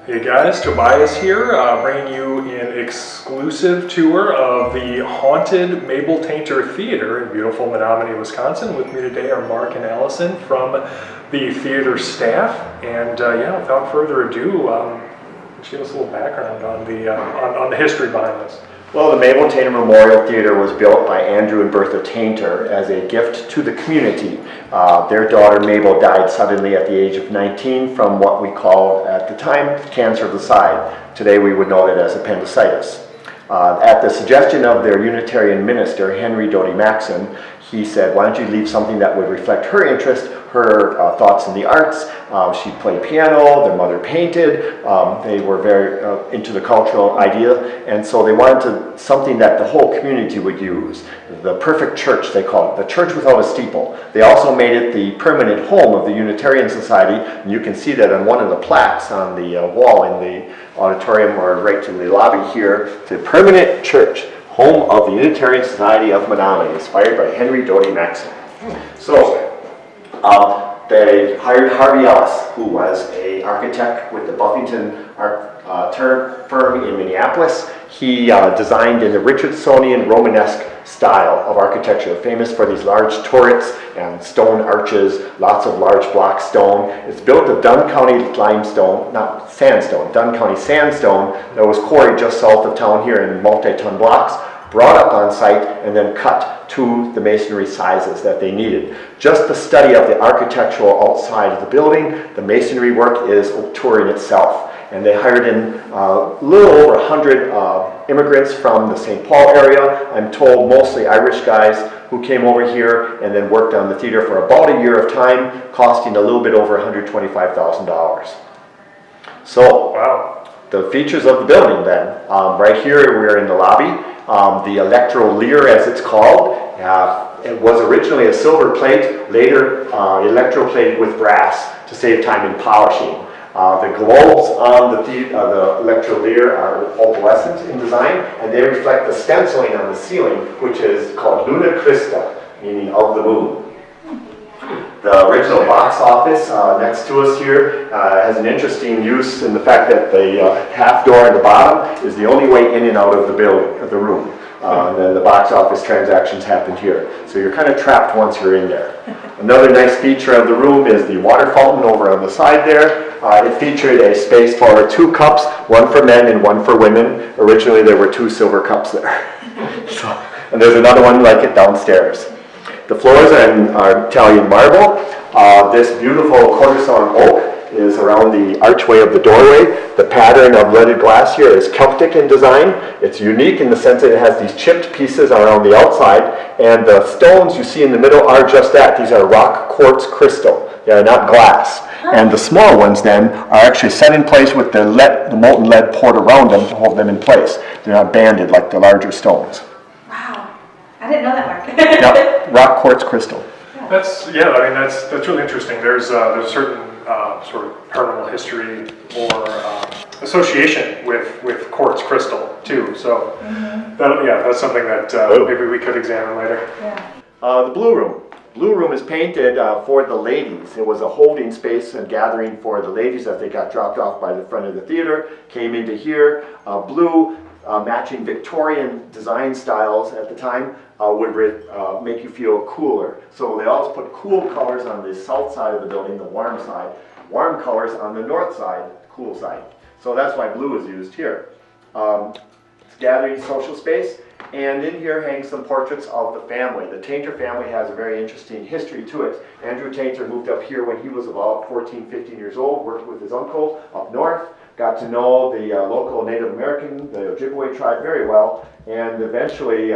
Hey guys, Tobias here, bringing you an exclusive tour of the haunted Mabel Tainter Theatre in beautiful Menomonie, Wisconsin. With me today are Mark and Allison from the theater staff. And yeah, without further ado, just give us a little background on the history behind this. Well, the Mabel Tainter Memorial Theater was built by Andrew and Bertha Tainter as a gift to the community. Their daughter Mabel died suddenly at the age of 19 from what we called at the time cancer of the side. Today we would know it as appendicitis. At the suggestion of their Unitarian minister, Henry Doty Maxson, he said, why don't you leave something that would reflect her interest, her thoughts in the arts. She played piano, their mother painted, they were very into the cultural idea, and so they wanted something that the whole community would use. The perfect church, they called it, the church without a steeple. They also made it the permanent home of the Unitarian Society, and you can see that on one of the plaques on the wall in the auditorium or right in the lobby here, the permanent church, home of the Unitarian Society of Menomonie, inspired by Henry Doty Maxson. So, they hired Harvey Ellis, who was an architect with the Buffington firm in Minneapolis. He designed in the Richardsonian Romanesque style of architecture, famous for these large turrets and stone arches, lots of large block stone. It's built of Dunn County limestone, not sandstone, Dunn County sandstone that was quarried just south of town here in multi-ton blocks, brought up on site, and then cut to the masonry sizes that they needed. Just the study of the architectural outside of the building, the masonry work is a tour in itself. And they hired in a little over 100 immigrants from the St. Paul area. I'm told mostly Irish guys who came over here and then worked on the theater for about a year of time, costing a little bit over $125,000. So, wow. The features of the building then. Right here we're in the lobby. The Electro Lear, as it's called, it was originally a silver plate, later electroplated with brass to save time in polishing. The globes on the Electro Lear are opalescent in design, and they reflect the stenciling on the ceiling, which is called Luna Christa, meaning of the moon. The original box office next to us here has an interesting use in the fact that the half door in the bottom is the only way in and out of the building, of the room. And then the box office transactions happen here. So you're kind of trapped once you're in there. Another nice feature of the room is the water fountain over on the side there. It featured a space for 2 cups, one for men and one for women. Originally there were 2 silver cups there. And there's another one like it downstairs. The floors are Italian marble. This beautiful quarter-sawn oak is around the archway of the doorway. The pattern of leaded glass here is Celtic in design. It's unique in the sense that it has these chipped pieces around the outside, and the stones you see in the middle are just that. These are rock quartz crystal. They are not glass. And the small ones then are actually set in place with the molten lead poured around them to hold them in place. They're not banded like the larger stones. Wow, I didn't know that, Mark. Yep, rock quartz crystal. That's really interesting. There's a certain sort of paranormal history or association with quartz crystal too. So that's something that maybe we could examine later. Yeah. The Blue Room. Blue Room is painted for the ladies. It was a holding space and gathering for the ladies as they got dropped off by the front of the theater, came into here. Blue, matching Victorian design styles at the time, would make you feel cooler. So they always put cool colors on the south side of the building, the warm side, warm colors on the north side, the cool side. So that's why blue is used here. It's gathering social space, and in here hang some portraits of the family. The Tainter family has a very interesting history to it. Andrew Tainter moved up here when he was about 14, 15 years old, worked with his uncle up north, got to know the local Native American, the Ojibwe tribe very well, and eventually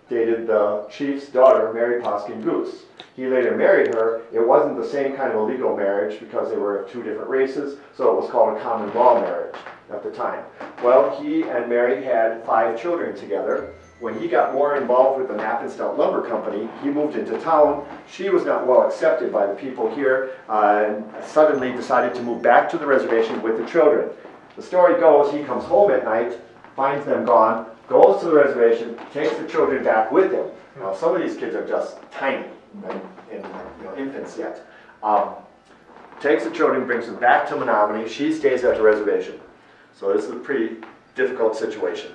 dated the chief's daughter, Mary Poskin Goose. He later married her. It wasn't the same kind of a legal marriage because they were of 2 different races, so it was called a common law marriage at the time. Well, he and Mary had 5 children together. When he got more involved with the Knapp and Stout Lumber Company, he moved into town. She was not well accepted by the people here and suddenly decided to move back to the reservation with the children. The story goes he comes home at night, finds them gone, goes to the reservation, takes the children back with him. Now, some of these kids are just tiny, right? Infants yet. Takes the children, brings them back to Menomonie. She stays at the reservation. So this is a pretty difficult situation.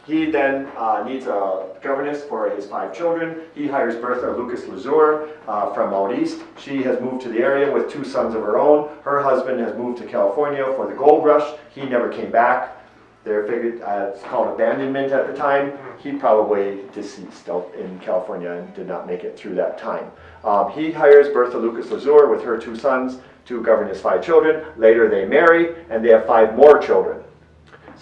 He then needs a governess for his 5 children. He hires Bertha Lucas Lazur from out east. She has moved to the area with 2 sons of her own. Her husband has moved to California for the gold rush. He never came back. They're figured, it's called abandonment at the time. He probably deceased out in California and did not make it through that time. He hires Bertha Lucas Lazur with her 2 sons to govern his 5 children. Later they marry and they have 5 more children.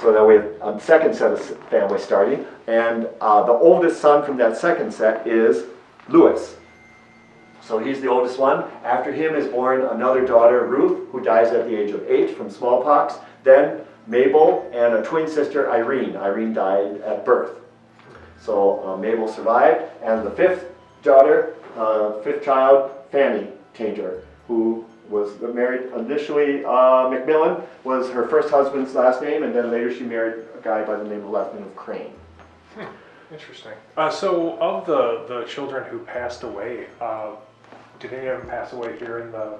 So now we have a second set of families starting, and the oldest son from that second set is Louis. So he's the oldest one. After him is born another daughter, Ruth, who dies at the age of 8 from smallpox. Then Mabel and a twin sister, Irene. Irene died at birth. So Mabel survived, and the 5th daughter, 5th child, Fanny Tainter, who was married initially, Macmillan was her first husband's last name, and then later she married a guy by the last name of Crane. Interesting. So of the children who passed away, did any of them pass away here in the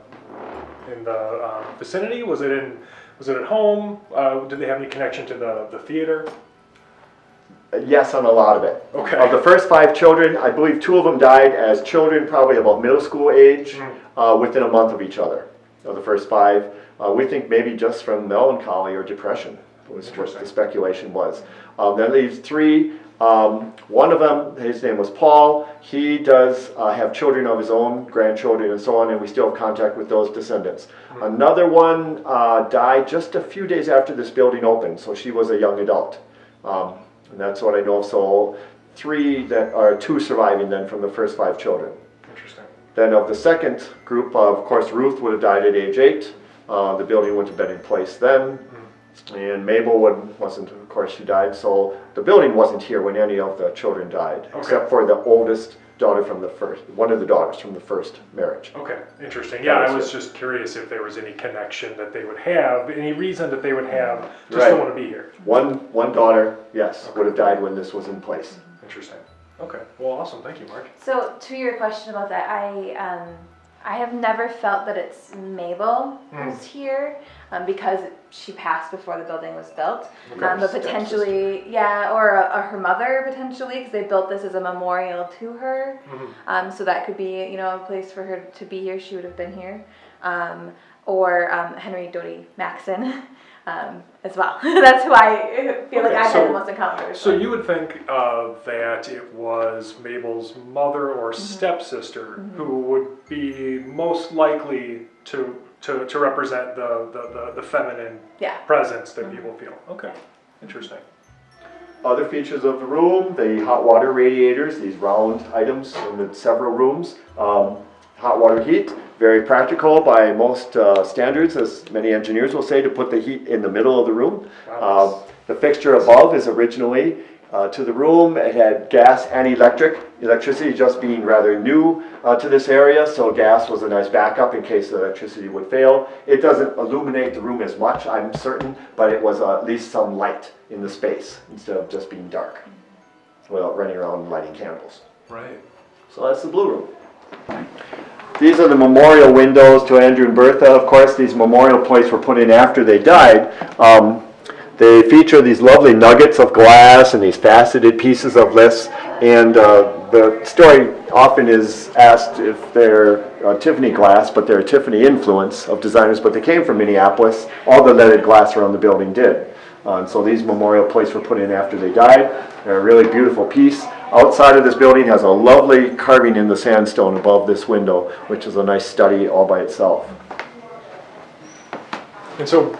vicinity? Was it at home? Did they have any connection to the theater? Yes, on a lot of it. Okay. Of the first 5 children, I believe 2 of them died as children, probably about middle school age, within a month of each other. Of the first 5, we think maybe just from melancholy or depression was what the speculation was. That leaves 3. One of them, his name was Paul. He does have children of his own, grandchildren and so on, and we still have contact with those descendants. Another one died just a few days after this building opened, so she was a young adult. And that's what I know of. So 2 surviving then from the first 5 children. Interesting. Then of the second group, of course, Ruth would have died at age 8. The building wouldn't have been in place then. And Mabel wasn't, of course, she died. So the building wasn't here when any of the children died, except for the oldest daughter from the first, one of the daughters from the first marriage. Okay, interesting. Yeah, I was just curious if there was any connection that they would have, any reason that they would have, just don't want to be here. One daughter, yes, would have died when this was in place. Interesting. Okay, well, awesome. Thank you, Mark. So to your question about that, I have never felt that it's Mabel who's here because she passed before the building was built. But potentially, or her mother potentially, because they built this as a memorial to her. So that could be, a place for her to be here. She would have been here. Or Henry Doty Maxon as well. That's who I feel like I had the most encounters. So you would think that it was Mabel's mother or stepsister who would be most likely to represent the feminine presence that people feel. Okay, interesting. Other features of the room, the hot water radiators, these round items in the several rooms. Hot water heat, very practical by most standards, as many engineers will say, to put the heat in the middle of the room. The fixture above is originally to the room. It had gas and electricity just being rather new to this area, so gas was a nice backup in case the electricity would fail. It doesn't illuminate the room as much, I'm certain, but it was at least some light in the space instead of just being dark without running around lighting candles. Right. So that's the blue room. These are the memorial windows to Andrew and Bertha. Of course, these memorial plates were put in after they died. They feature these lovely nuggets of glass and these faceted pieces of this. And the story often is asked if they're Tiffany glass, but they're a Tiffany influence of designers, but they came from Minneapolis. All the leaded glass around the building did. And so these memorial plates were put in after they died. They're a really beautiful piece. Outside of this building has a lovely carving in the sandstone above this window, which is a nice study all by itself. And so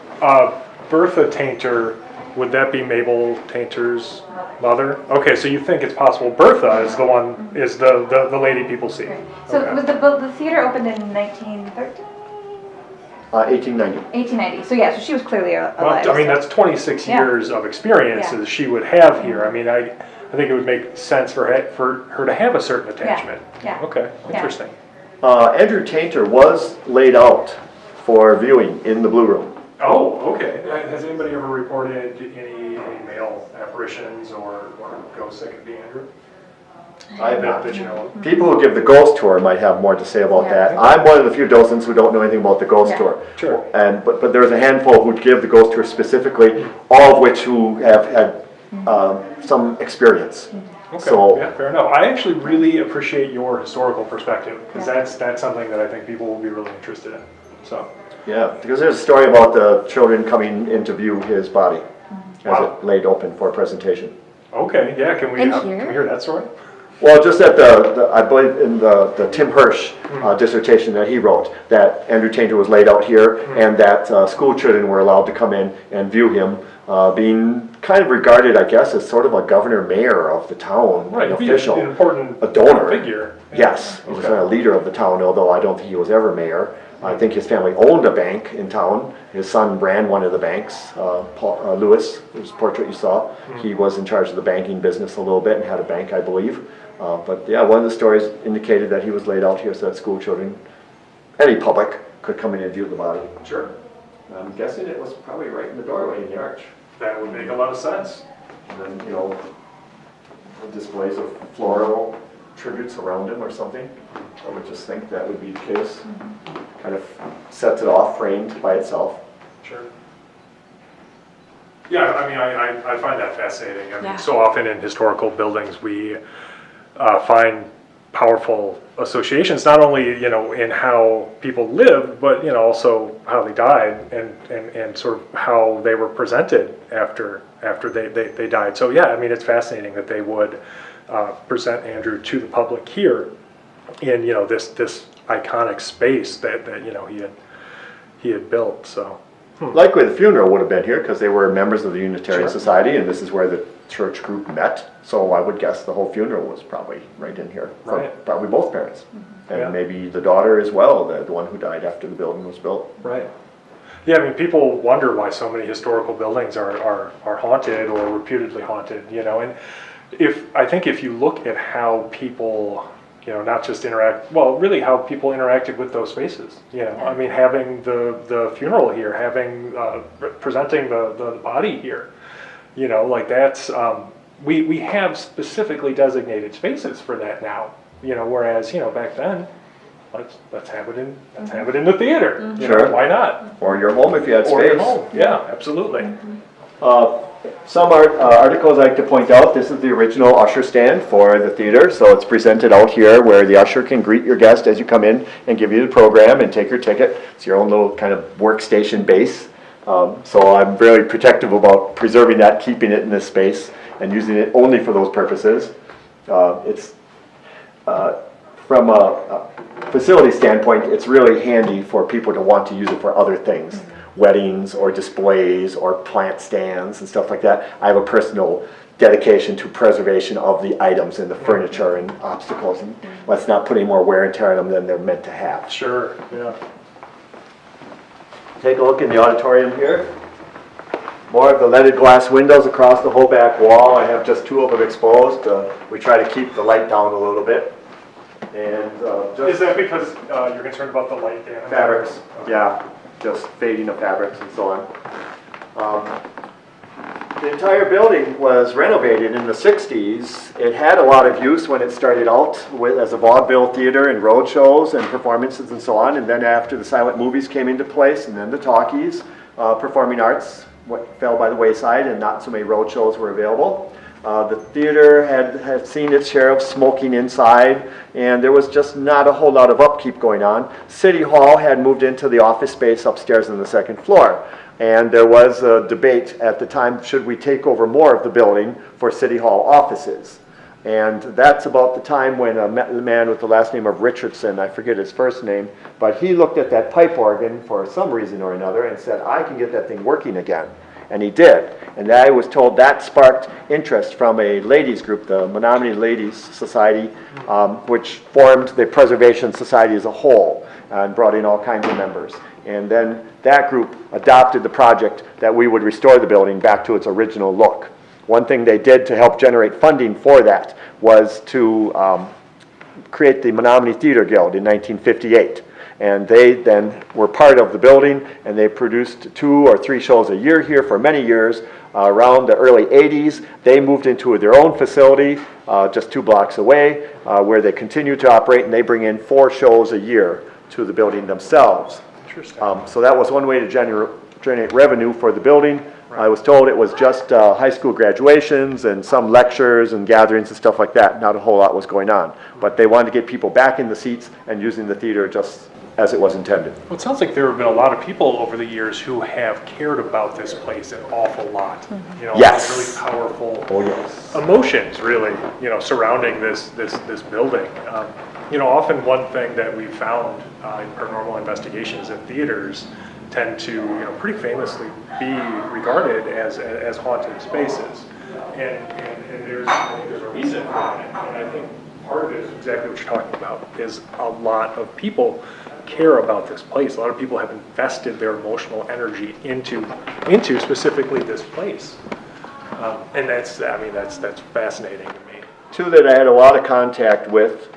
Bertha Tainter, would that be Mabel Tainter's mother? Okay, so you think it's possible Bertha is the one, is the lady people see. So was the theater opened in 1913? 1890. 1890. So so she was clearly alive. Well, I mean, that's 26 years of experience that she would have here. I mean, I think it would make sense for her to have a certain attachment. Okay, interesting. Andrew Tainter was laid out for viewing in the Blue Room. Oh, okay. Has anybody ever reported any male apparitions or ghosts that could be Andrew? I have that not. you know of? People who give the ghost tour might have more to say about Yeah. that. I'm one of the few docents who don't know anything about the ghost Yeah. tour. Sure. But there's a handful who give the ghost tour specifically, all of which who have had some experience. Okay, So yeah, fair enough. I actually really appreciate your historical perspective, because Yeah. that's something that I think people will be really interested in. So, yeah, because there's a story about the children coming in to view his body as Wow. it laid open for presentation. okay, yeah, can we And can here? we hear that story? Well, just at I believe in the Tim Hirsch dissertation that he wrote, that Andrew Tainter was laid out here, and that school children were allowed to come in and view him, being kind of regarded, I guess, as sort of a governor-mayor of the town, Right, an be official, an important a donor. figure. Yes, he was Okay. a leader of the town, although I don't think he was ever mayor. I think his family owned a bank in town. His son ran one of the banks, Lewis, whose portrait you saw. He was in charge of the banking business a little bit and had a bank, I believe. But yeah, one of the stories indicated that he was laid out here so that school children, any public, could come in and view the body. Sure, I'm guessing it was probably right in the doorway in the arch. that would make a lot of sense. And then, you know, displays of floral tributes around him or something. I would just think that would be the case. Kind of sets it off framed by itself. Sure. Yeah, I mean, I find that fascinating. I mean, Yeah. so often in historical buildings, we find powerful associations, not only, you know, in how people lived, but, you know, also how they died and sort of how they were presented after they died. So yeah, I mean, it's fascinating that they would present Andrew to the public here in, you know, this iconic space that you know he had built. So Likely the funeral would have been here because they were members of the Unitarian Sure. Society, and this is where the church group met. So I would guess the whole funeral was probably right in here. For Right. probably both parents. And Yeah. maybe the daughter as well, the one who died after the building was built. right. Yeah, I mean, people wonder why so many historical buildings are haunted or reputedly haunted, you know, and I think if you look at how people, you know, not just really how people interacted with those spaces, you know, I mean, having the funeral here, having, presenting the body here, you know, like that's, we have specifically designated spaces for that now, you know, whereas, you know, back then, let's have it in the theater. You know, Sure. why not? Or your home if you had Or space. at home. Yeah, absolutely. Some articles I like to point out, this is the original usher stand for the theater, so it's presented out here where the usher can greet your guest as you come in and give you the program and take your ticket. It's your own little kind of workstation base. So I'm very protective about preserving that, keeping it in this space and using it only for those purposes. It's from a facility standpoint, it's really handy for people to want to use it for other things. Weddings or displays or plant stands and stuff like that. I have a personal dedication to preservation of the items and the furniture and obstacles, and let's not put any more wear and tear on them than they're meant to have. Sure, yeah. Take a look in the auditorium here. More of the leaded glass windows across the whole back wall. I have just two of them exposed. We try to keep the light down a little bit. And Is that because you're concerned about the light damage? fabrics, Okay. yeah, just fading of fabrics and so on. The entire building was renovated in the 60s. It had a lot of use when it started out as a vaudeville theater and road shows and performances and so on. And then after the silent movies came into place and then the talkies, performing arts fell by the wayside and not so many road shows were available. The theater had seen its share of smoking inside, and there was just not a whole lot of upkeep going on. City Hall had moved into the office space upstairs on the second floor, and there was a debate at the time, should we take over more of the building for City Hall offices? And that's about the time when a man with the last name of Richardson, I forget his first name, but he looked at that pipe organ for some reason or another and said, I can get that thing working again. And he did. And I was told that sparked interest from a ladies group, the Menomonie Ladies Society, which formed the Preservation Society as a whole and brought in all kinds of members. And then that group adopted the project that we would restore the building back to its original look. One thing they did to help generate funding for that was to create the Menomonie Theater Guild in 1958. and they then were part of the building, and they produced 2 or 3 shows a year here for many years. Around the early 80s, they moved into their own facility just 2 blocks away, where they continue to operate, and they bring in 4 shows a year to the building themselves. Interesting. So that was one way to generate revenue for the building. I was told it was just high school graduations and some lectures and gatherings and stuff like that. Not a whole lot was going on. But they wanted to get people back in the seats and using the theater just as it was intended. Well, it sounds like there have been a lot of people over the years who have cared about this place an awful lot. You know, Yes. really powerful yes. emotions, really, you know, surrounding this building. You know, often one thing that we've found in paranormal investigations in theaters tend to, you know, pretty famously be regarded as haunted spaces, and there's a reason for that. And I think part of it is exactly what you're talking about. Is a lot of people care about this place. A lot of people have invested their emotional energy into specifically this place, and that's fascinating to me. 2 that I had a lot of contact with,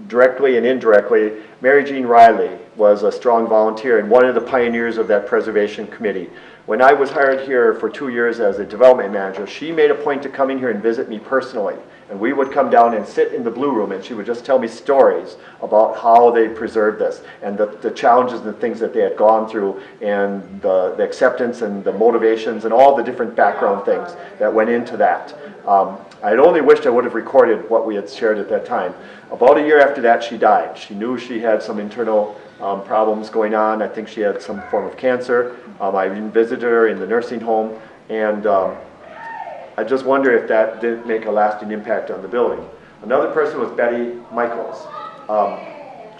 directly and indirectly. Mary Jean Riley was a strong volunteer and one of the pioneers of that preservation committee. When I was hired here for 2 years as a development manager, she made a point to come in here and visit me personally. And we would come down and sit in the Blue Room, and she would just tell me stories about how they preserved this and the challenges and the things that they had gone through, and the acceptance and the motivations and all the different background things that went into that. I had only wished I would have recorded what we had shared at that time. About a year after that, she died. She knew she had some internal problems going on. I think she had some form of cancer. I even visited her in the nursing home, and I just wonder if that didn't make a lasting impact on the building. Another person was Betty Michaels.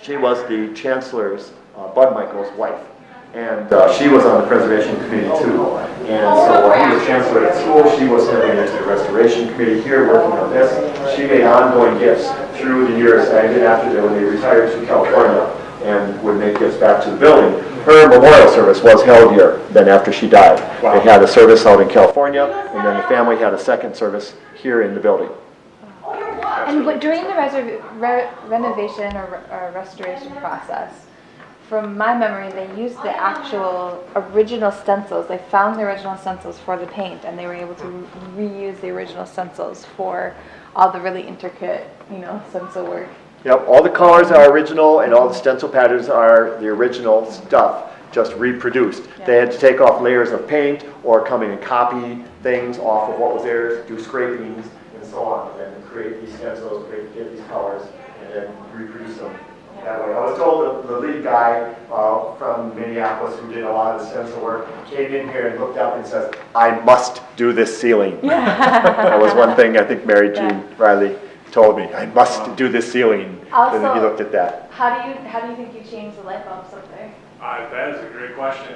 She was the Chancellor's, Bud Michaels' wife. And she was on the preservation committee too. And so while he was chancellor at school, she was stepping into the restoration committee here working on this. She made ongoing gifts through the years, and then after that, when they retired to California, and would make gifts back to the building. Her memorial service was held here then after she died. Wow. They had a service out in California, and then the family had a second service here in the building. And during the renovation or restoration process, from my memory, they used the actual original stencils. They found the original stencils for the paint, and they were able to reuse the original stencils for all the really intricate, you know, stencil work. Yep, all the colors are original, and all the stencil patterns are the original stuff, just reproduced. Yeah. They had to take off layers of paint or come in and copy things off of what was there, do scrapings and so on, and then create these stencils, get these colors, and then reproduce them that way. I was told the lead guy from Minneapolis who did a lot of the stencil work came in here and looked up and says, "I must do this ceiling." Yeah. That was one thing I think Mary Jean Riley told me. "I must do this ceiling." Also, and then he looked at that. How do you think you changed the light bulbs up there? That is a great question.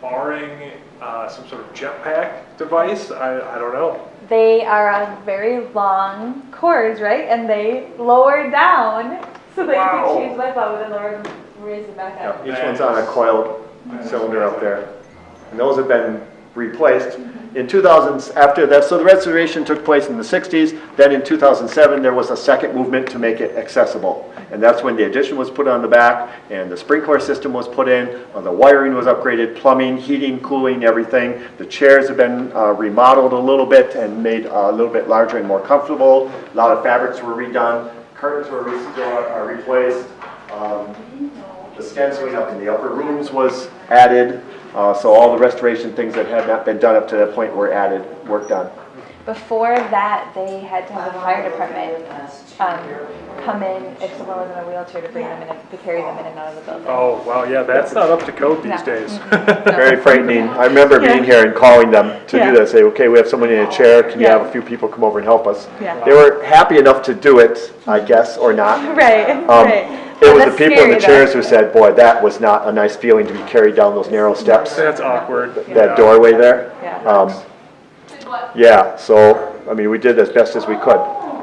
Barring some sort of jetpack device, I don't know. They are on very long cords, right? And they lower down so that you can change the light bulb and then lower them, raise them back up. Each one's on a coiled cylinder up there. And those have been replaced. In 2000, after that, so the restoration took place in the 60s. Then in 2007, there was a second movement to make it accessible. And that's when the addition was put on the back, and the sprinkler system was put in, the wiring was upgraded, plumbing, heating, cooling, everything. The chairs have been remodeled a little bit and made a little bit larger and more comfortable. A lot of fabrics were redone. Curtains were replaced. The stenciling up in the upper rooms was added. So all the restoration things that had not been done up to that point were added, work done. Before that, they had to have the fire department come in if someone was in a wheelchair to bring them in, to carry them in and out of the building. Oh, well, yeah, that's not up to code these days. Very frightening. I remember being here and calling them to do that. Say, okay, we have someone in a chair. Can you have a few people come over and help us? Yeah. They were happy enough to do it, I guess, or not. Right. It was the people in the chairs who said, boy, that was not a nice feeling to be carried down those narrow steps. That's awkward. That doorway there. Yeah, so, I mean, we did as best as we could.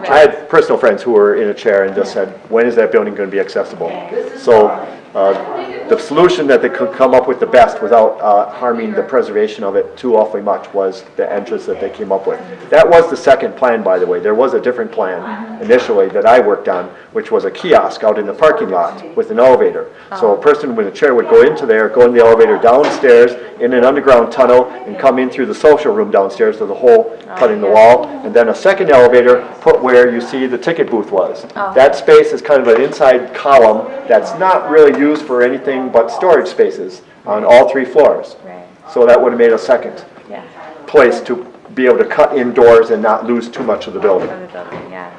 I had personal friends who were in a chair and just said, when is that building going to be accessible? So The solution that they could come up with the best without harming the preservation of it too awfully much was the entrance that they came up with. That was the second plan, by the way. There was a different plan initially that I worked on, which was a kiosk out in the parking lot with an elevator. So a person with a chair would go into there, go in the elevator downstairs, in an underground tunnel, and come in through the social room downstairs to the hole cut in the wall, and then a second elevator put where you see the ticket booth was. That space is kind of an inside column that's not really used for anything but storage spaces on all 3 floors. Right. So that would have made a second Yeah. place to be able to cut indoors and not lose too much of the building. Of the building, yeah.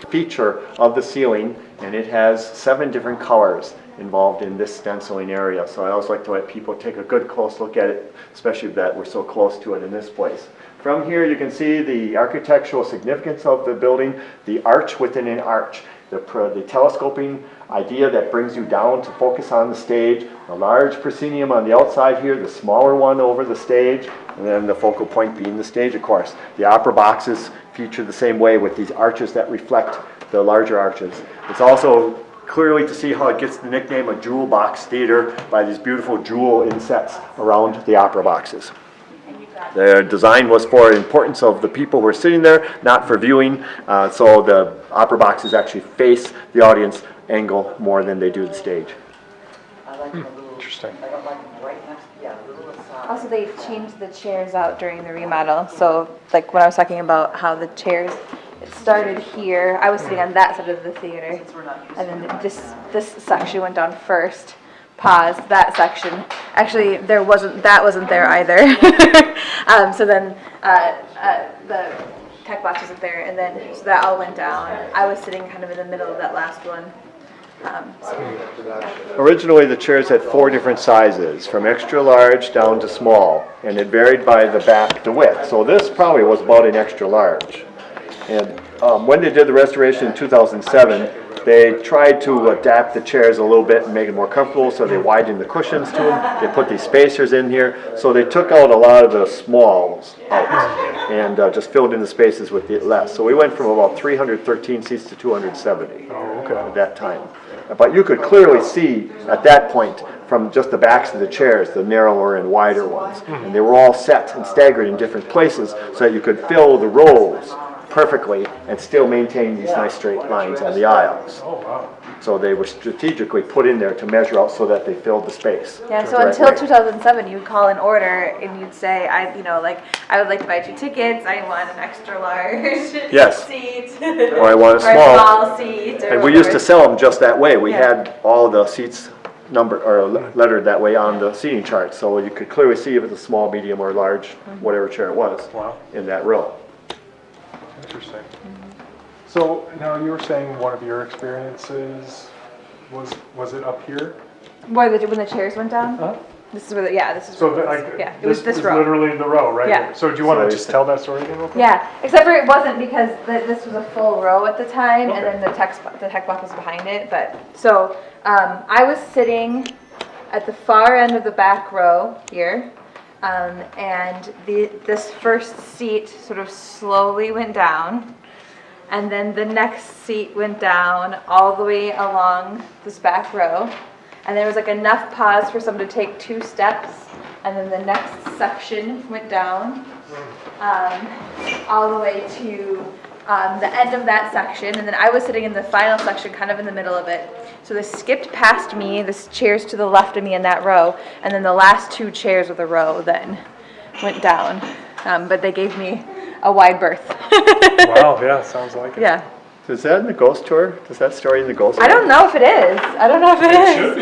Feature of the ceiling, and it has 7 different colors involved in this stenciling area. So I always like to let people take a good close look at it, especially that we're so close to it in this place. From here you can see the architectural significance of the building, the arch within an arch, the telescoping idea that brings you down to focus on the stage, a large proscenium on the outside here, the smaller one over the stage, and then the focal point being the stage, of course. The opera boxes feature the same way with these arches that reflect the larger arches. It's also clearly to see how it gets the nickname of Jewel Box Theater by these beautiful jewel insets around the opera boxes. The design was for importance of the people who are sitting there, not for viewing, so the opera boxes actually face the audience angle more than they do the stage. Interesting. Also, they changed the chairs out during the remodel. So, like when I was talking about how the chairs, it started here. I was sitting on that side of the theater, and then this section went down first. Paused that section. Actually, that wasn't there either. So then the tech box wasn't there, and then so that all went down. I was sitting kind of in the middle of that last one. Originally, the chairs had 4 different sizes, from extra large down to small, and it varied by the width. So this probably was about an extra large. And when they did the restoration in 2007, they tried to adapt the chairs a little bit and make it more comfortable, so they widened the cushions to them. They put these spacers in here, so they took out a lot of the smalls out and just filled in the spaces with the less. So we went from about 313 seats to 270 at that time. But you could clearly see at that point from just the backs of the chairs, the narrower and wider ones. And they were all set and staggered in different places so that you could fill the rows perfectly and still maintain these nice straight lines on the aisles. Oh, wow. So they were strategically put in there to measure out so that they filled the space. Yeah, so until 2007, you'd call an order and you'd say, I would like to buy 2 tickets. I want an extra large seat. Or I want a small seat. And we used to sell them just that way. We had all the seats numbered or lettered that way on the seating chart, so you could clearly see if it's a small, medium, or large, whatever chair it was in that row. Interesting. So now you were saying one of your experiences was it up here? When the chairs went down? Huh? This is where this is So it was this row. Literally the row, right? Yeah. So do you want to just tell that story again real quick? Yeah, except for it wasn't because this was a full row at the time, and then the tech box was behind it. But so I was sitting at the far end of the back row here. And this first seat sort of slowly went down, and then the next seat went down all the way along this back row, and there was like enough pause for someone to take 2 steps, and then the next section went down all the way to the end of that section, and then I was sitting in the final section kind of in the middle of it. So they skipped past me, the chairs to the left of me in that row, and then the last 2 chairs of the row then went down. But they gave me a wide berth. Wow, yeah, sounds like it. Yeah. Is that in the ghost tour? Is that story in the ghost tour? I don't know if it is. It should be.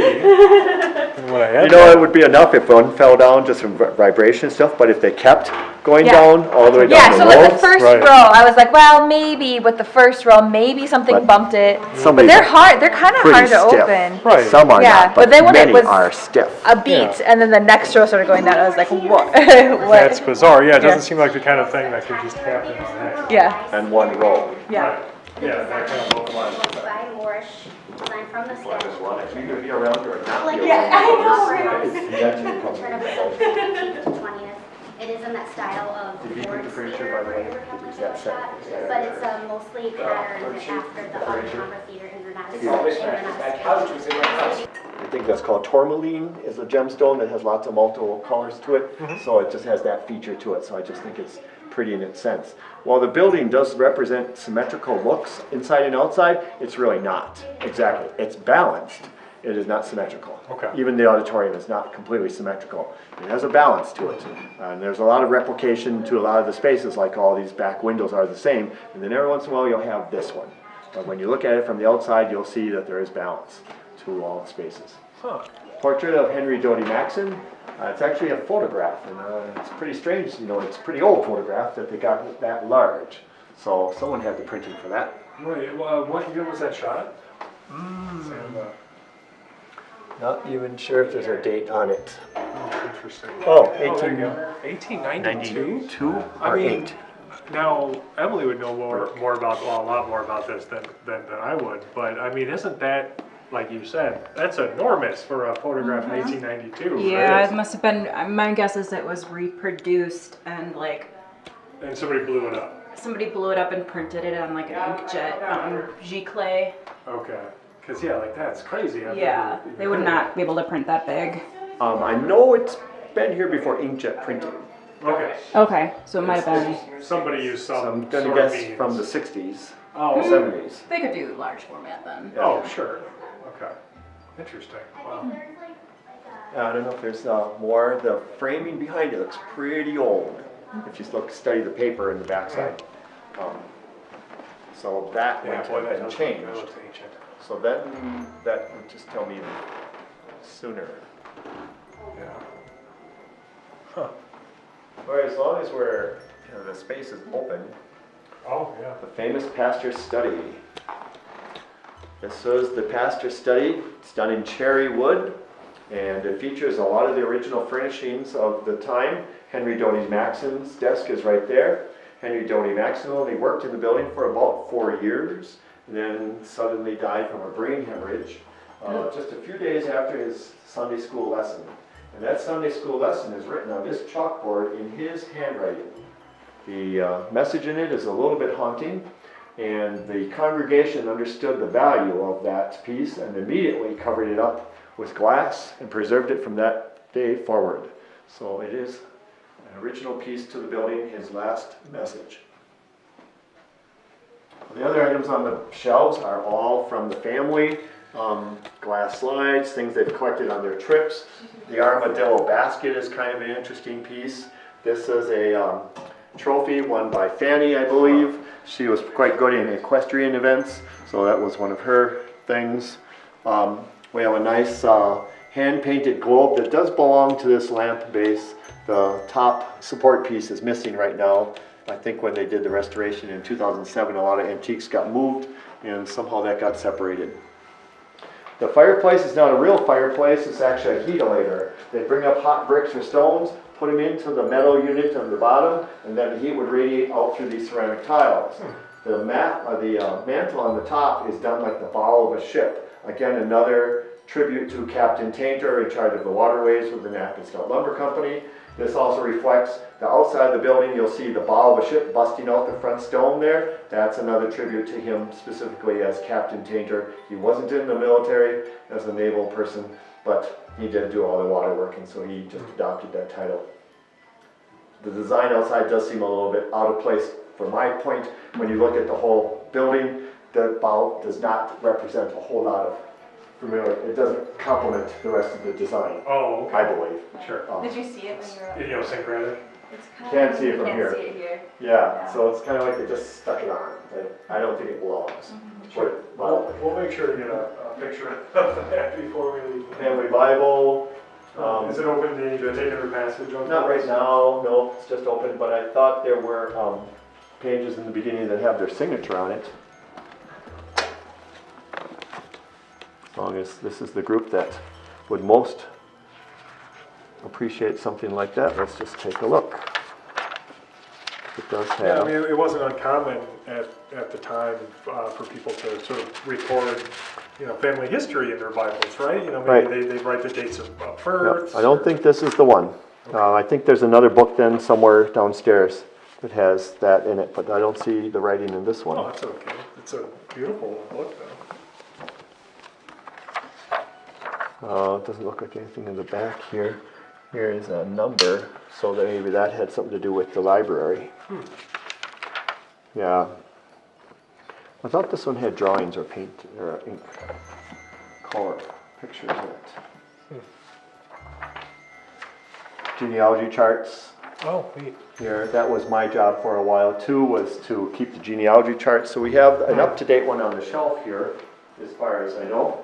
You know, it would be enough if one fell down just from vibration stuff, but if they kept going down all the way down the so row. with the first row, I was like, well, maybe with the first row, maybe something bumped it. But they're hard. They're kind of hard to open. Right. Some are not, but then when many it was are stiff. A beat, and then the next row started going down. I was like, what? That's bizarre. Yeah, it doesn't seem like the kind of thing that could just happen on that. Yeah. And one row. Yeah. Right. Yeah, that kind of localized. By Moorish, design from the sketch. You could be around or not be I know, around. Turn up the 20th. It is in that style of Did you pick the board furniture, theater by the way? where you would have Is like that a set? shot, but it's mostly patterned after the opera theater, and you're not a I think that's called tourmaline, is a gemstone that has lots of multiple colors to it. So it just has that feature to it. So I just think it's pretty in its sense. While the building does represent symmetrical looks inside and outside, it's really not. Exactly. It's balanced. It is not symmetrical. Okay. Even the auditorium is not completely symmetrical. It has a balance to it. And there's a lot of replication to a lot of the spaces, like all these back windows are the same. And then every once in a while you'll have this one. But when you look at it from the outside, you'll see that there is balance to all the spaces. Huh. Portrait of Henry Doty Maxson. It's actually a photograph, and it's pretty strange, you know, it's a pretty old photograph that they got that large. So someone had the printing for that. Wait, what year was that shot? Not even sure if there's a date on it. Oh, interesting. Oh, there you go. 1892? 92 or I mean, 8. now Emily would know more about, well, a lot more about this than I would. But I mean, isn't that, like you said, that's enormous for a photograph in 1892? Yeah, right? it must have been, my guess is it was reproduced and like And somebody blew it up. somebody blew it up and printed it on like an inkjet giclée. Okay. Because, yeah, like that's crazy. I've Yeah, never they would heard not be able to print that big. I know it's been here before inkjet printing. of it. Okay. Okay, so it might have been, Somebody used So I'm some gonna sort of guess means. from the 60s, Oh, 70s. they could do large format then. Oh, sure. Okay. Interesting. Wow. I don't know if there's more. The framing behind it looks pretty old. If you study the paper in the backside. So that Yeah, might boy, have that been does look- changed. that looks ancient. So then that would just tell me sooner. Yeah. Huh. All right, as long as we're, you know, the space is open, Oh, yeah. the famous pastor's study. This was the pastor's study. It's done in cherry wood, and it features a lot of the original furnishings of the time. Henry Doty Maxson's desk is right there. Henry Doty Maxson only worked in the building for about 4 years, and then suddenly died from a brain hemorrhage just a few days after his Sunday school lesson. And that Sunday school lesson is written on this chalkboard in his handwriting. The message in it is a little bit haunting, and the congregation understood the value of that piece and immediately covered it up with glass and preserved it from that day forward. So it is an original piece to the building, his last message. The other items on the shelves are all from the family. Glass slides, things they've collected on their trips. The armadillo basket is kind of an interesting piece. This is a trophy won by Fanny, I believe. She was quite good in equestrian events, so that was one of her things. We have a nice hand-painted globe that does belong to this lamp base. The top support piece is missing right now. I think when they did the restoration in 2007, a lot of antiques got moved, and somehow that got separated. The fireplace is not a real fireplace, it's actually a heatilator. They bring up hot bricks or stones, put them into the metal unit on the bottom, and then the heat would radiate out through these ceramic tiles. The mantle on the top is done like the bow of a ship. Again, another tribute to Captain Tainter, in charge of the waterways with the Napkinstown Lumber Company. This also reflects the outside of the building. You'll see the bow of a ship busting out the front stone there. That's another tribute to him specifically as Captain Tainter. He wasn't in the military as a naval person, but he did do all the water work, and so he just adopted that title. The design outside does seem a little bit out of place from my point. When you look at the whole building, the bow does not represent a whole lot of familiar. It doesn't complement the rest of the design, Oh, okay. I believe. Sure. Did you see it when you were up? Idiosyncratic. It's kind Can't see it from can't here. see it here. Yeah, so it's kind of like they just stuck it on. I don't think it belongs. But We'll make sure to get a picture of that before we leave. family Bible. Is it open to take every passage on Not this? right now, no, it's just open, but I thought there were pages in the beginning that have their signature on it. As long as this is the group that would most appreciate something like that, let's just take a look. It does Yeah, I have, mean, it wasn't uncommon at the time for people to sort of record, you know, family history in their Bibles, right? You know, maybe Right. they write the dates of no, birth. I don't think this is the one. I think there's another book then somewhere downstairs that has that in it, but I don't see the writing in this Oh, one. that's okay. It's a beautiful book, though. It doesn't look like anything in the back here. Here is a number, so that maybe that had something to do with the library. Yeah. I thought this one had drawings or paint or ink color pictures in it. Genealogy charts. Oh, neat. Here, that was my job for a while too, was to keep the genealogy charts. So we have an up-to-date one on the shelf here, as far as I know.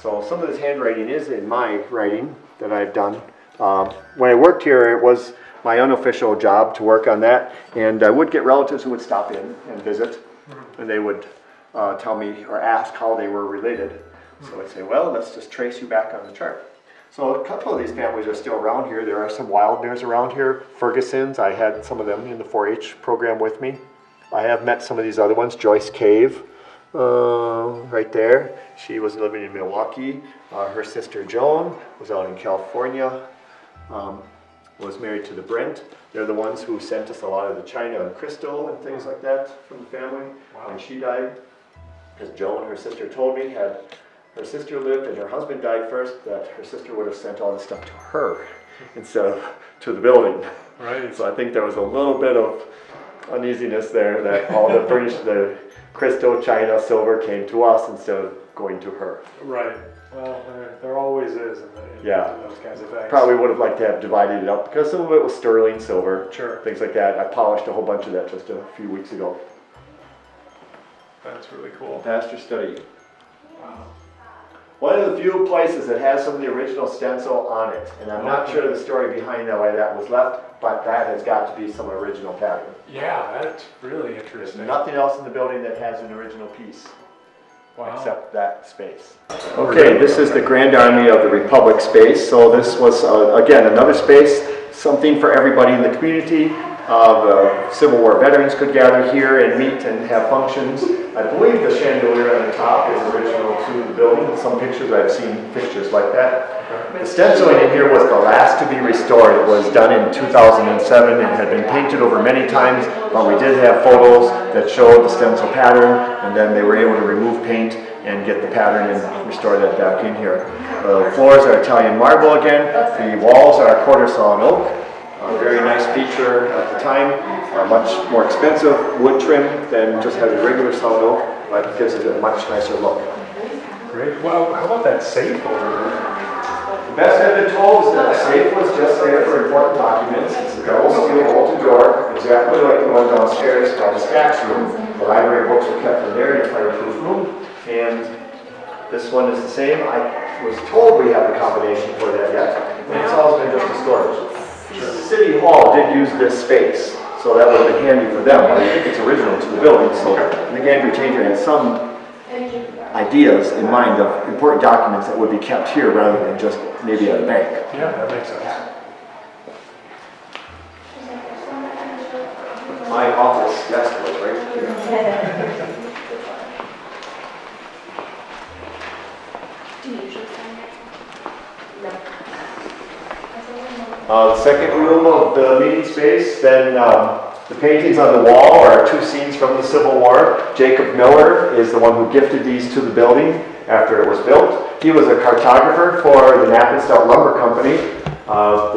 So some of this handwriting is in my writing that I've done. When I worked here, it was my unofficial job to work on that, and I would get relatives who would stop in and visit, and they would tell me or ask how they were related. So I'd say, well, let's just trace you back on the chart. So a couple of these families are still around here. There are some Wildners around here. Fergusons, I had some of them in the 4-H program with me. I have met some of these other ones. Joyce Cave, right there. She was living in Milwaukee. Her sister Joan was out in California, was married to the Brent. They're the ones who sent us a lot of the china and crystal and things like that from the family. When she died, because Joan, her sister, told me, had her sister lived and her husband died first, that her sister would have sent all this stuff to her instead of to the building. Right. So I think there was a little bit of uneasiness there that all the furniture, the crystal, china, silver came to us instead of going to her. Right. Well, there always is in those kinds of things. Probably would have liked to have divided it up because some of it was sterling silver, Sure. things like that. I polished a whole bunch of that just a few weeks ago. That's really cool. Pastor study. Wow. One of the few places that has some of the original stencil on it, and I'm not sure the story behind that why that was left, but that has got to be some original pattern. Yeah, that's really There's interesting. nothing else in the building that has an original piece. Wow. Except that space. Okay, this is the Grand Army of the Republic space. So this was, again, another space, something for everybody in the community. The Civil War veterans could gather here and meet and have functions. I believe the chandelier on the top is original to the building. In some pictures, I've seen pictures like that. The stenciling in here was the last to be restored. It was done in 2007. It had been painted over many times, but we did have photos that showed the stencil pattern, and then they were able to remove paint and get the pattern and restore that back in here. The floors are Italian marble again. The walls are quarter sawn oak. A very nice feature at the time. Much more expensive wood trim than just having regular sawn oak, but it gives it a much nicer look. Great. Well, how about that safe over there? The best I've been told is that the safe was just there for important documents. It's a double steel bolted door, exactly like the one downstairs by the stacks room. The library books were kept in there in a fireproof room, and this one is the same. I was told we have a combination for that yet, and it's always been just a storage. The City Hall did use this space, so that would have been handy for them, but I think it's original to the building, so I think Andrew Tainter had some ideas in mind of important documents that would be kept here rather than just maybe at a bank. Yeah, that makes sense. My office desk was right here. Do you usually sign it? No. The second room of the meeting space, then the paintings on the wall are two scenes from the Civil War. Jacob Miller is the one who gifted these to the building after it was built. He was a cartographer for the Knappenstelt Lumber Company.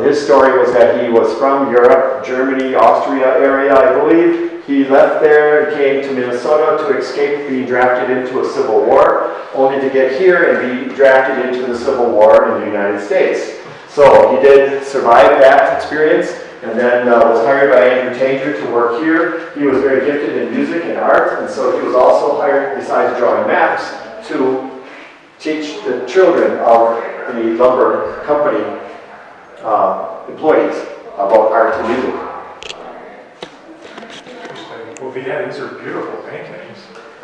His story was that he was from Europe, Germany, Austria area, I believe. He left there and came to Minnesota to escape being drafted into a civil war, only to get here and be drafted into the Civil War in the United States. So he did survive that experience, and then was hired by Andrew Tainter to work here. He was very gifted in music and art, and so he was also hired, besides drawing maps, to teach the children of the lumber company employees about art and music. Interesting. Well, yeah, these are beautiful paintings.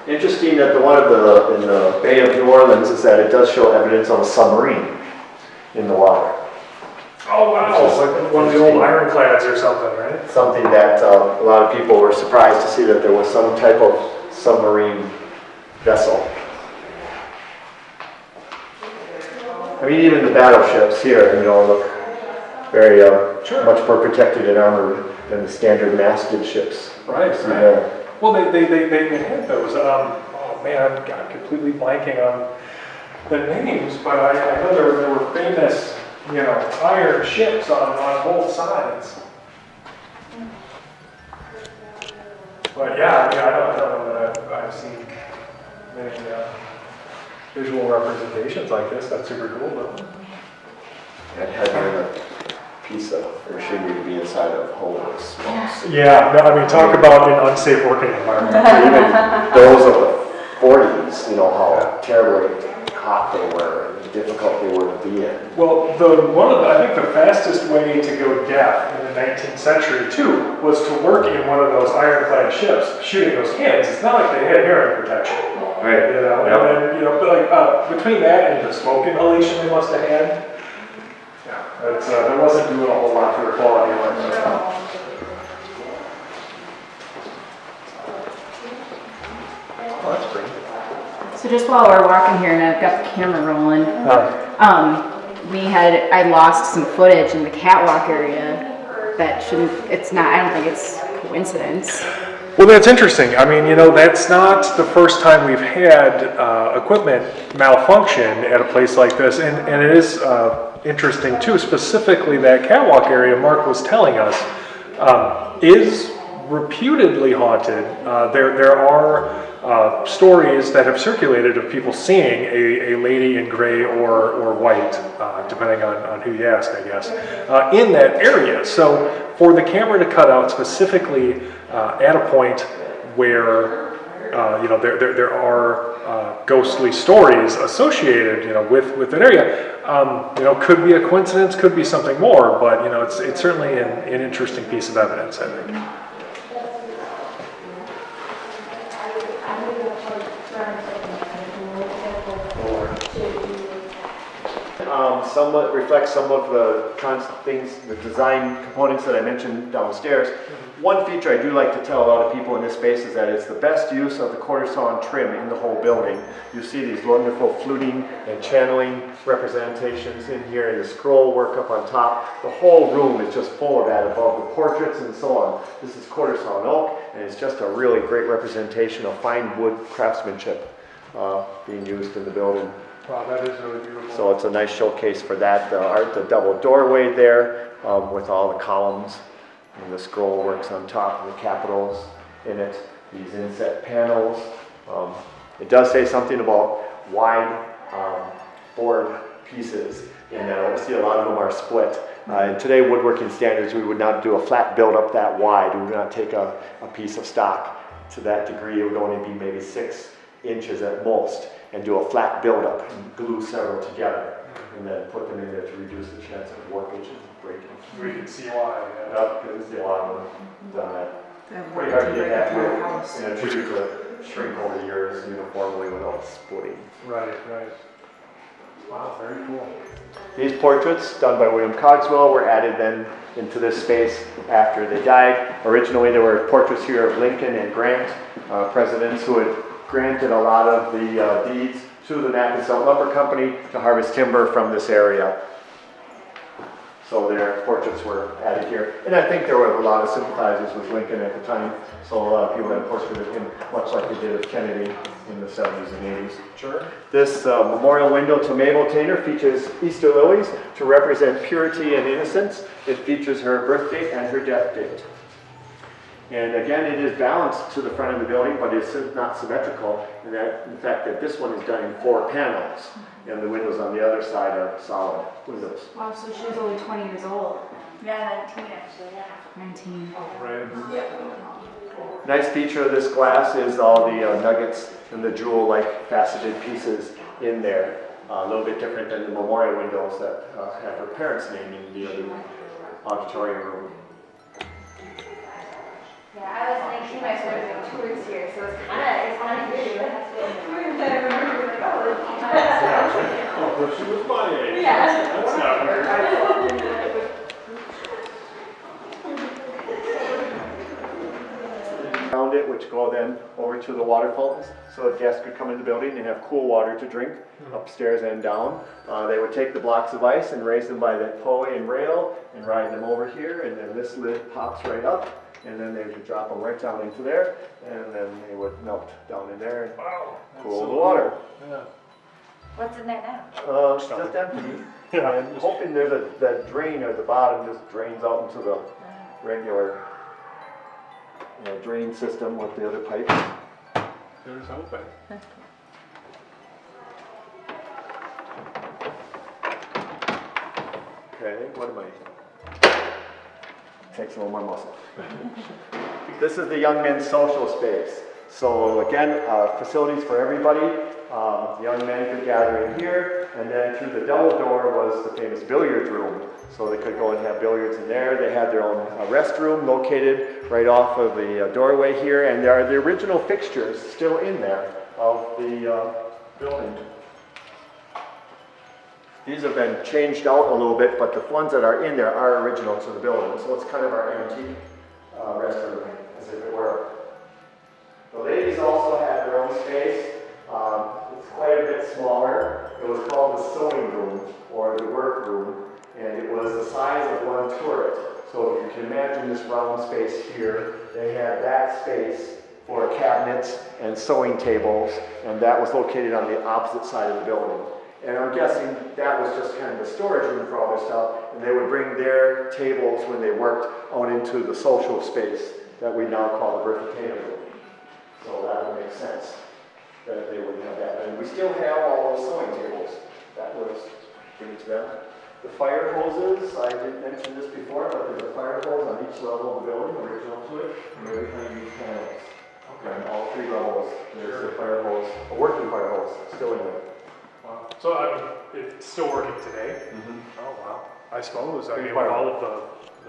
Interesting that the one in the Bay of New Orleans is that it does show evidence of a submarine in the water. Oh wow, it's like one of the old ironclads or something, right? Something that a lot of people were surprised to see that there was some type of submarine vessel. I mean, even the battleships here, look very much more protected and armored than the standard masted ships. Right, right. Well, they had those. Oh man, I'm completely blanking on the names, but I know there were famous, iron ships on both sides. But yeah, I don't know that I've seen many visual representations like this. That's super cool, though. And having a piece of machinery to be inside of home with smokes. Yeah, no, I mean, talk about an unsafe working environment. Even those of the 40s, how terribly hot they were and difficult they were to be in. Well, I think the fastest way to go deaf in the 19th century too was to work in one of those ironclad ships, shooting those cannons. It's not like they had hearing protection, Right. And then between that and the smoke inhalation they must have had, there wasn't doing a whole lot for the quality of life. Oh, that's pretty. So just while we're walking here and I've got the camera rolling, I lost some footage in the catwalk area that I don't think it's coincidence. Well, that's interesting. I mean, that's not the first time we've had equipment malfunction at a place like this, and it is interesting too. Specifically, that catwalk area Mark was telling us is reputedly haunted. There are stories that have circulated of people seeing a lady in gray or white, depending on who you ask, I guess, in that area. So for the camera to cut out specifically at a point where there are ghostly stories associated with that area, could be a coincidence, could be something more, but it's certainly an interesting piece of evidence, I think. Somewhat reflects some of the design components that I mentioned downstairs. One feature I do like to tell a lot of people in this space is that it's the best use of the quarter sawn trim in the whole building. You see these wonderful fluting and channeling representations in here and the scroll work up on top. The whole room is just full of that above the portraits and so on. This is quarter sawn oak, and it's just a really great representation of fine wood craftsmanship being used in the building. Wow, that is really beautiful. So it's a nice showcase for that. The double doorway there with all the columns and the scroll works on top and the capitals in it. These inset panels. It does say something about wide board pieces, and obviously a lot of them are split. In today woodworking standards, we would not do a flat build-up that wide. We would not take a piece of stock to that degree. It would only be maybe 6 inches at most, and do a flat build-up and glue several together, and then put them in there to reduce the chance of warpage and breaking. We can see why. Because a lot of them done that. Pretty hard to get that wood in a tribute to shrink over the years uniformly without splitting. Right. Wow, very cool. These portraits, done by William Cogswell, were added then into this space after they died. Originally, there were portraits here of Lincoln and Grant, presidents who had granted a lot of the deeds to the Nacogdoches Lumber Company to harvest timber from this area. So their portraits were added here. And I think there were a lot of sympathizers with Lincoln at the time, so a lot of people had portraits of him, much like they did of Kennedy in the 70s and 80s. Sure. This memorial window to Mabel Tainter features Easter lilies to represent purity and innocence. It features her birth date and her death date. And again, it is balanced to the front of the building, but it's not symmetrical. And that, in fact, that this one is done in 4 panels, and the windows on the other side are solid windows. Wow, so she was only 20 years old. Yeah, 19 actually, yeah. 19. Right. Nice feature of this glass is all the nuggets and the jewel-like faceted pieces in there. A little bit different than the memorial windows that have her parents' name in the other auditorium room. Yeah, I was thinking I started doing tours here, so it's kind of weird. I have to go on tours that I remember like, oh, Well, she was my age. Yeah. That's not weird. Around it, which go then over to the water fountains, so that guests could come in the building and have cool water to drink upstairs and down. They would take the blocks of ice and raise them by that pulley and rail and ride them over here, and then this lid pops right up, and then they would drop them right down into there, and then they would melt down in there and Wow. cool the water. Yeah. What's in there now? Just empty. Yeah. And hoping there's that drain at the bottom just drains out into the regular drain system with the other pipes. There's hoping. Okay, what am I? Takes a little more muscle. This is the young men's social space. So again, facilities for everybody. Young men could gather in here, and then through the double door was the famous billiards room. So they could go and have billiards in there. They had their own restroom located right off of the doorway here, and there are the original fixtures still in there of the building. These have been changed out a little bit, but the ones that are in there are original to the building. So it's kind of our antique restroom, as if it were. The ladies also had their own space. It's quite a bit smaller. It was called the sewing room, or the work room, and it was the size of one turret. So if you can imagine this round space here, they had that space for cabinets and sewing tables, and that was located on the opposite side of the building. And I'm guessing that was just kind of the storage room for all their stuff, and they would bring their tables when they worked out into the social space that we now call the Bertha Tainter room. So that would make sense that they would have that. And we still have all those sewing tables. That was given to them. The fire hoses, I didn't mention this before, but there's a fire hose on each level of the building, original to it, and they're behind these panels. Okay. And all three levels, there's a fire hose, a working fire hose, still in there. Wow. So, I mean, it's still working today? Oh, wow. I suppose. I mean, with all of the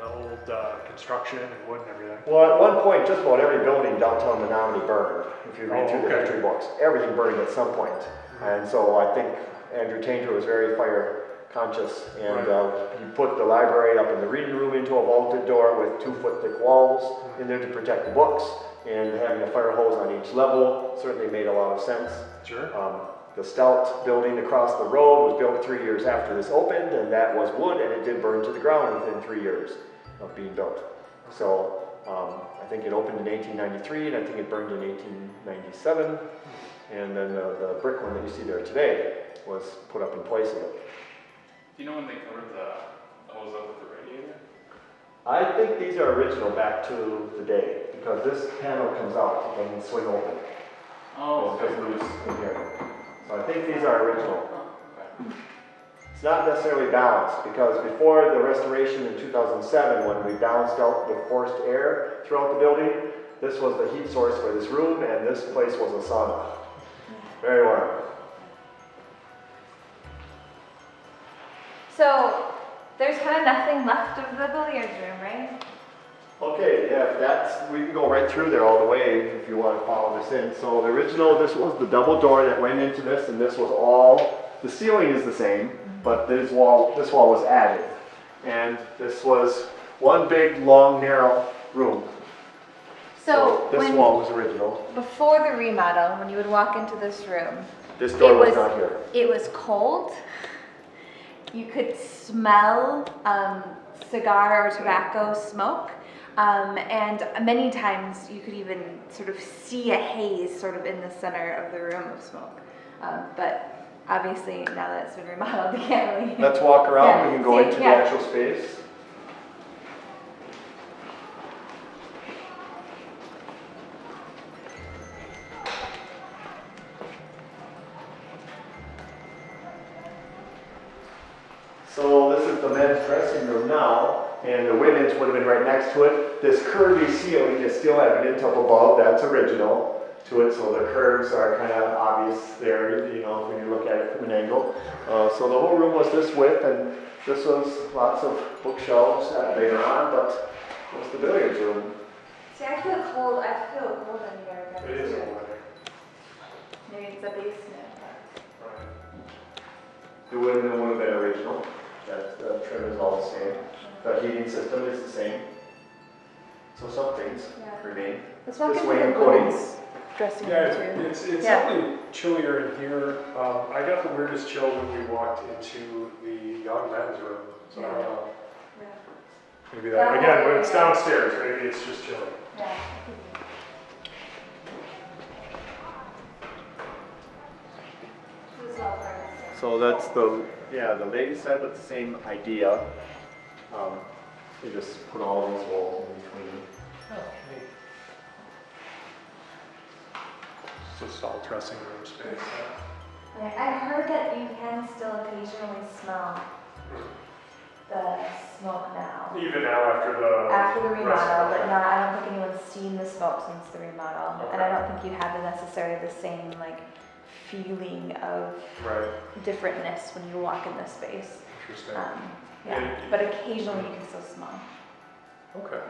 old construction and wood and everything. Well, at one point, just about every building downtown Menomonie burned. If you read through the history books, everything burned at some point. And so I think Andrew Tainter was very fire conscious, and he put the library up in the reading room into a vaulted door with 2-foot thick walls in there to protect the books, and having a fire hose on each level certainly made a lot of sense. Sure. The Stout building across the road was built 3 years after this opened, and that was wood, and it did burn to the ground within 3 years of being built. So I think it opened in 1893, and I think it burned in 1897, and then the brick one that you see there today was put up in place of it. Do you know when they covered the hose up with the radiator? I think these are original back to the day, because this panel comes out and can swing open. Oh, It's just loose in here. So I think these are original. Okay. It's not necessarily balanced, because before the restoration in 2007, when we balanced out the forced air throughout the building, this was the heat source for this room, and this place was a sauna. Very warm. So there's kind of nothing left of the billiards room, right? Okay, yeah, we can go right through there all the way if you want to follow this in. So the original, this was the double door that went into this, and this was all, the ceiling is the same, but this wall was added. And this was one big, long, narrow room. So this wall was original. Before the remodel, when you would walk into this room, This door was not here. it was cold. You could smell cigar or tobacco smoke. And many times you could even sort of see a haze sort of in the center of the room of smoke. But obviously now that it's been remodeled, you can't really... Let's walk around, Yeah, we can go into the yeah. actual space. So this is the men's dressing room now, and the women's would have been right next to it. This curvy ceiling is still evident up above, that's original to it, so the curves are kind of obvious there, you know, when you look at it from an angle. So the whole room was this width, and this was lots of bookshelves later on, but it was the billiards room. See, I feel cold in here again. It is too. a weather. Maybe it's a basement. Right. The women would have been original. That trim is all the same. The heating system is the same. So some things remain. Let's walk This into way the in Cody. women's dressing Yeah, room too. it's Yeah. definitely chillier in here. I got the weirdest chill when we walked into the young men's room. So I don't know. Yeah. Maybe that, again, but it's downstairs, maybe it's just chilly. Yeah. This is all part of the So that's the ladies' side, but the same idea. They just put all these walls in between. So it's all dressing room space. I heard that you can still occasionally smell the smoke now. Even now after the remodel, but not, I don't think anyone's seen the smoke since the remodel. And I don't think you have necessarily the same like feeling of differentness when you walk in this space. Interesting. But occasionally you can still smell. Okay.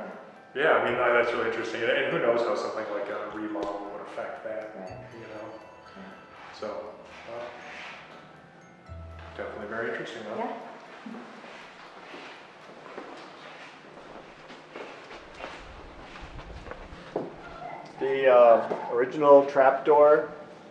Yeah, I mean, that's really interesting. And who knows how something like a remodel would affect that, you know? Yeah. So, definitely very interesting, though. Yeah. The original trapdoor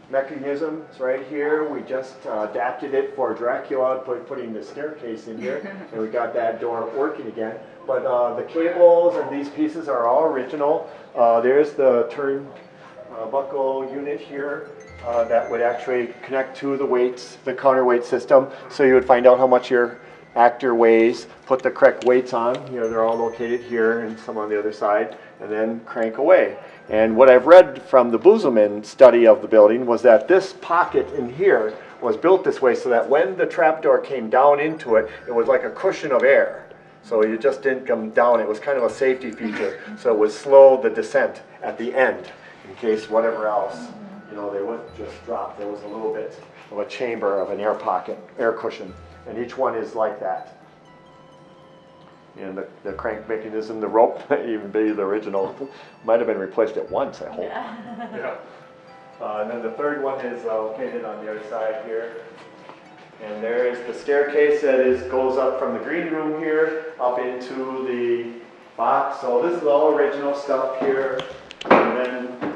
mechanism is right here. We just adapted it for Dracula, putting the staircase in here, and we got that door working again. But the cables and these pieces are all original. There's the turnbuckle unit here that would actually connect to the weights, the counterweight system. So you would find out how much your actor weighs, put the correct weights on. You know, they're all located here and some on the other side, and then crank away. And what I've read from the Boozleman study of the building was that this pocket in here was built this way so that when the trapdoor came down into it, it was like a cushion of air. So you just didn't come down. It was kind of a safety feature. So it would slow the descent at the end in case whatever else, you know, they wouldn't just drop. There was a little bit of a chamber of an air pocket, air cushion. And each one is like that. And the crank mechanism, the rope, even be the original, might have been replaced at once, I hope. Yeah. And then the third one is located on the other side here. And there is the staircase that goes up from the green room here up into the box. So this is all original stuff here. And then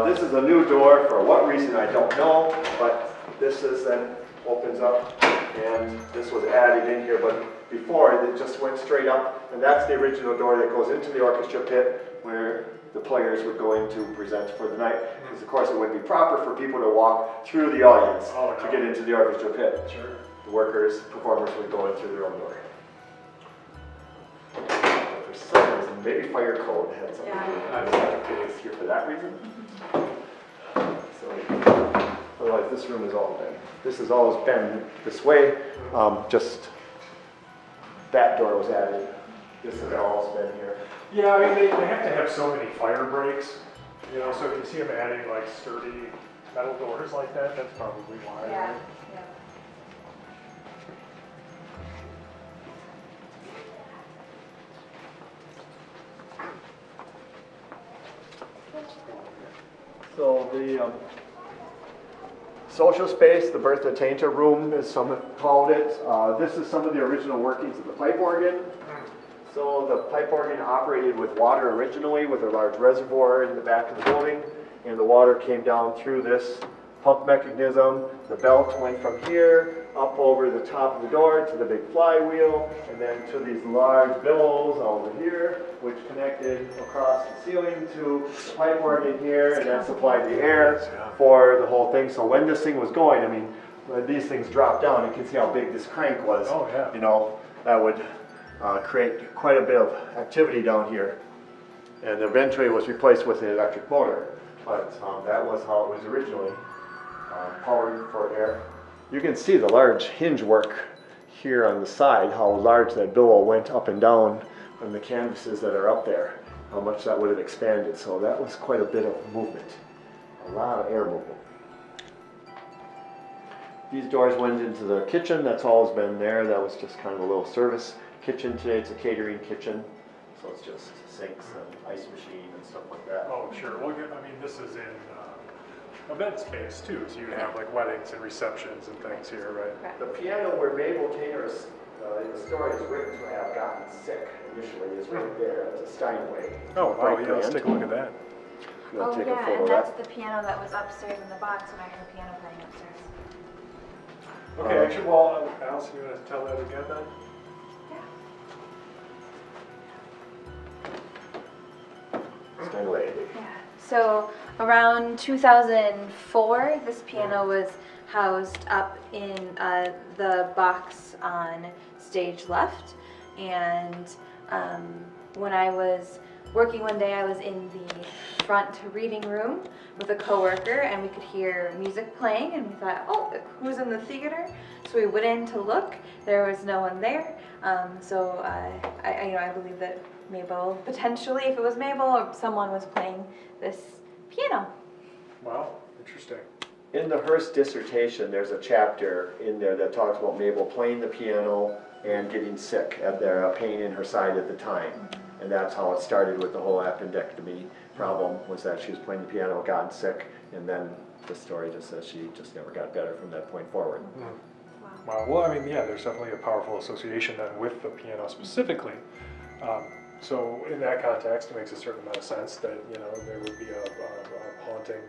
this is a new door. For what reason, I don't know. But this then opens up. And this was added in here. But before, it just went straight up. And that's the original door that goes into the orchestra pit where the players would go in to present for the night. Because of course it would be proper for people to walk through the audience to get into the orchestra pit. Sure. The workers, performers would go in through their own door. But for some reason, maybe fire code had something to do with it here for that reason. So, otherwise this room has all been, this has always been this way. Just that door was added. This has always been here. Yeah, I mean, they have to have so many fire breaks, you know, so if you see them adding like sturdy metal doors like that, that's probably why. Yeah. Right? Yeah. So the social space, the Bertha Tainter room, as some called it. This is some of the original workings of the pipe organ. So the pipe organ operated with water originally, with a large reservoir in the back of the building, and the water came down through this pump mechanism. The belt went from here up over the top of the door to the big flywheel, and then to these large billows over here, which connected across the ceiling to the pipe organ here, and that supplied the air for the whole thing. So when this thing was going, I mean, when these things dropped down, you can see how big this crank was. Oh, yeah. You know, that would create quite a bit of activity down here. And eventually it was replaced with an electric motor. But that was how it was originally powered for air. You can see the large hinge work here on the side, how large that billow went up and down on the canvases that are up there, how much that would have expanded. So that was quite a bit of movement, a lot of air movement. These doors went into the kitchen. That's always been there. That was just kind of a little service kitchen. Today it's a catering kitchen, so it's just sinks and ice machine and stuff like that. Oh, sure. Well, I mean, this is in event space too, so you have like weddings and receptions and things here, right? The piano where Mabel Tainter in the story is written to have gotten sick initially is right there. It's a Steinway. Oh, wow, yeah, let's grand. take a look at that. You wanna Oh take a yeah, photo and of that's that? the piano that was upstairs in the box when I heard the piano playing upstairs. Okay, actually, well, Alice, you want to tell that again then? Steinway. Yeah. So around 2004, this piano was housed up in the box on stage left. And when I was working one day, I was in the front reading room with a coworker, and we could hear music playing, and we thought, oh, who's in the theater? So we went in to look. There was no one there. So I believe that Mabel, potentially, if it was Mabel or someone, was playing this piano. Wow, interesting. In the Hearst dissertation, there's a chapter in there that talks about Mabel playing the piano and getting sick at their pain in her side at the time. And that's how it started with the whole appendectomy problem, was that she was playing the piano, gotten sick, and then the story just says she just never got better from that point forward. Wow. Well, I mean, yeah, there's definitely a powerful association then with the piano specifically. So in that context, it makes a certain amount of sense that, you know, there would be a haunting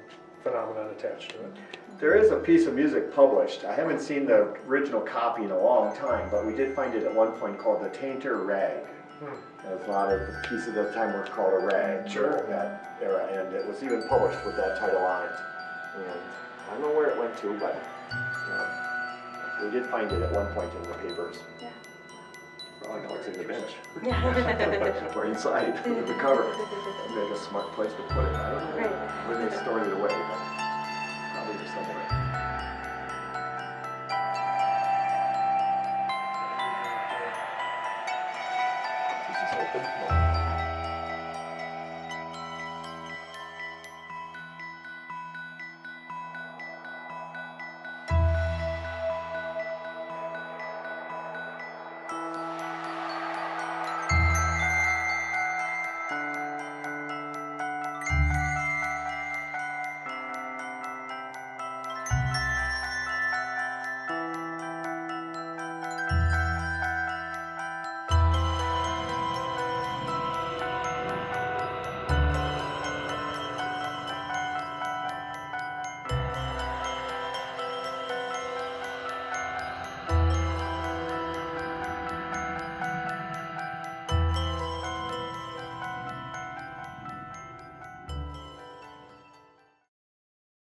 phenomenon attached to it. There is a piece of music published. I haven't seen the original copy in a long time, but we did find it at one point called the Tainter Rag. There's a lot of pieces at the time were called a rag. Sure. That era, and it was even published with that title on it. And I don't know where it went to, but we did find it at one point in the papers. Yeah. Well, I know it's in the bench. Yeah. Or inside, under the cover. Make a smart place to put it. I don't know Right. where they stored it away, but probably somewhere.